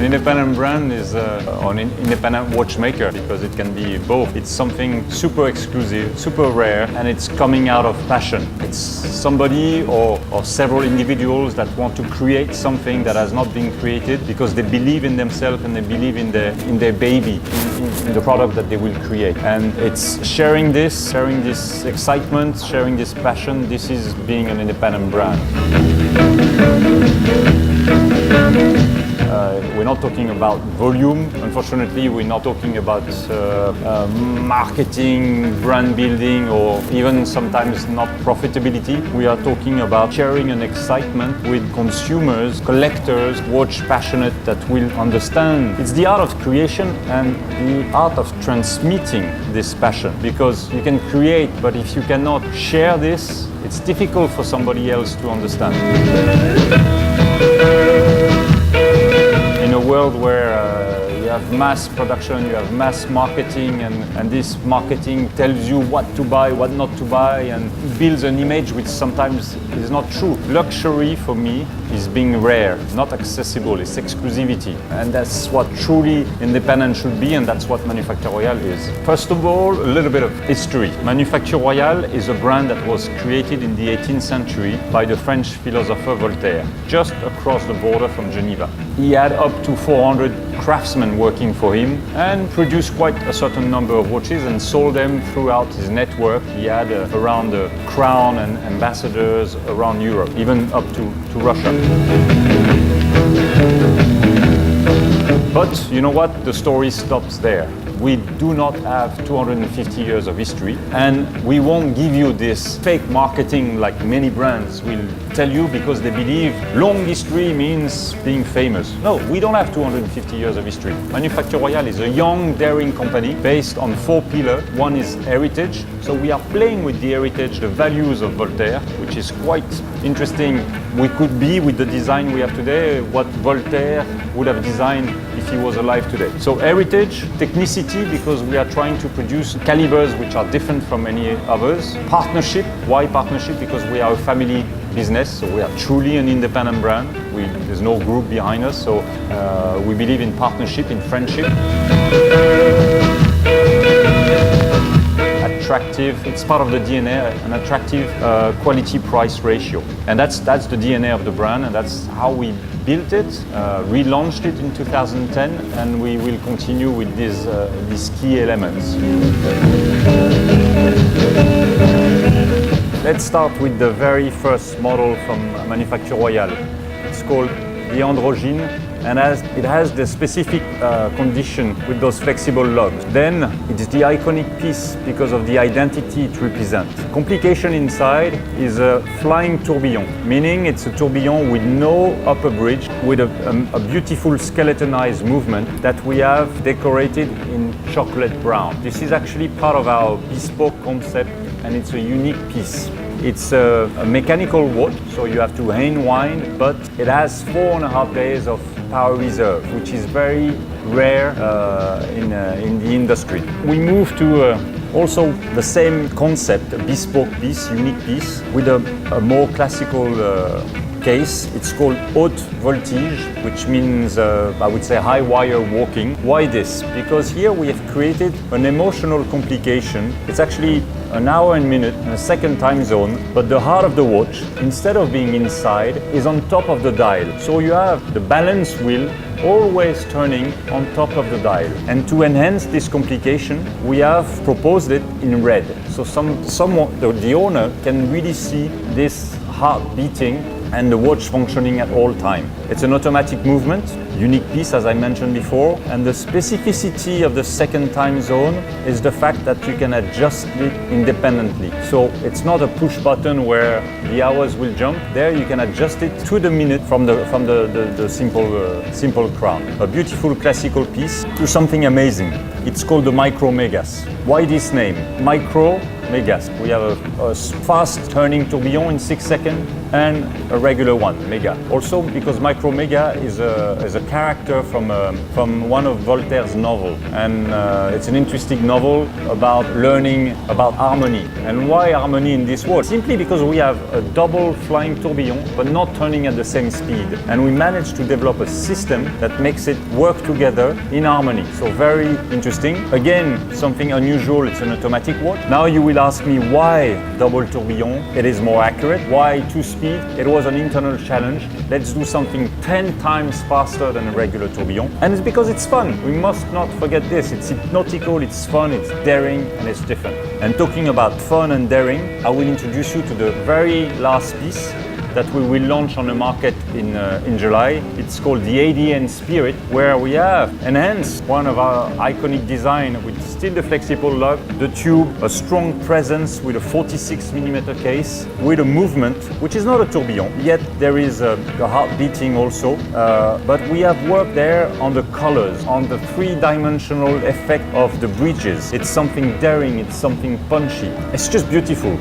Independent brand is an independent watchmaker because it can be both. It's something super exclusive, super rare, and it's coming out of passion. It's somebody or several individuals that want to create something that has not been created because they believe in themselves and they believe in their baby, in the product that they will create. And it's sharing this excitement, sharing this passion. This is being an independent brand. We're not talking about volume. Unfortunately, we're not talking about marketing, brand building, or even sometimes not profitability. We are talking about sharing an excitement with consumers, collectors, watch passionate that will understand. It's the art of creation and the art of transmitting this passion, because you can create, but if you cannot share this, it's difficult for somebody else to understand. In a world where you have mass production, you have mass marketing, and this marketing tells you what to buy, what not to buy, and builds an image which sometimes is not true. Luxury for me is being rare, not accessible, it's exclusivity. And that's what truly independent should be, and that's what Manufacture Royale is. First of all, a little bit of history. Manufacture Royale is a brand that was created in the 18th century by the French philosopher Voltaire, just across the border from Geneva. He had up to 400 craftsmen working for him and produced quite a certain number of watches and sold them throughout his network. He had around a crown and ambassadors around Europe, even up to Russia. But you know what? The story stops there. We do not have 250 years of history, and we won't give you this fake marketing like many brands will tell you because they believe long history means being famous. No, we don't have 250 years of history. Manufacture Royale is a young, daring company based on 4 pillars. One is heritage, so we are playing with the heritage, the values of Voltaire, which is quite interesting. We could be, with the design we have today, what Voltaire would have designed if he was alive today. So heritage, technicity, because we are trying to produce calibers which are different from any others. Partnership, why partnership? Because we are a family business, so we are truly an independent brand. There's no group behind us, so we believe in partnership, in friendship. Attractive, it's part of the DNA, an attractive quality-price ratio. And that's the DNA of the brand, and that's how we built it, relaunched it in 2010, and we will continue with these key elements. Let's start with the very first model from Manufacture Royale. It's called the Androgyne, and it has the specific condition with those flexible lugs. Then it's the iconic piece because of the identity it represents. Complication inside is a flying tourbillon, meaning it's a tourbillon with no upper bridge, with a beautiful skeletonized movement that we have decorated in chocolate brown. This is actually part of our bespoke concept, and it's a unique piece. It's a mechanical watch, so you have to hand wind, but it has 4.5 days of power reserve, which is very rare in the industry. We move to also the same concept, a bespoke piece, unique piece, with a more classical case. It's called haute voltige, which means, I would say, high wire walking. Why this? Because here we have created an emotional complication. It's actually an hour and minute in a second time zone, but the heart of the watch, instead of being inside, is on top of the dial. So you have the balance wheel always turning on top of the dial. And to enhance this complication, we have proposed it in red. So the owner can really see this heart beating and the watch functioning at all time. It's an automatic movement, unique piece as I mentioned before, and the specificity of the second time zone is the fact that you can adjust it independently. So it's not a push button where the hours will jump. There you can adjust it to the minute from the simple crown. A beautiful classical piece to something amazing. It's called the Micro Megas. Why this name? Micro Megas. We have a fast turning tourbillon in 6 seconds and a regular one, Mega. Also because Micro Mega is a character from one of Voltaire's novels, and it's an interesting novel about learning about harmony. And why harmony in this world? Simply because we have a double flying tourbillon but not turning at the same speed, and we managed to develop a system that makes it work together in harmony. So very interesting. Again, something unusual, it's an automatic watch. Now you will ask me why double tourbillon? It is more accurate. Why two speed? It was an internal challenge. Let's do something 10 times faster than a regular tourbillon. And it's because it's fun. We must not forget this. It's hypnotical, it's fun, it's daring, and it's different. And talking about fun and daring, I will introduce you to the very last piece that we will launch on the market in July. It's called the ADN Spirit, where we have enhanced one of our iconic design with still the flexible lug, the tube, a strong presence with a 46mm case, with a movement, which is not a tourbillon, yet there is a heart beating also, but we have worked there on the colors, on the three-dimensional effect of the bridges. It's something daring, it's something punchy. It's just beautiful.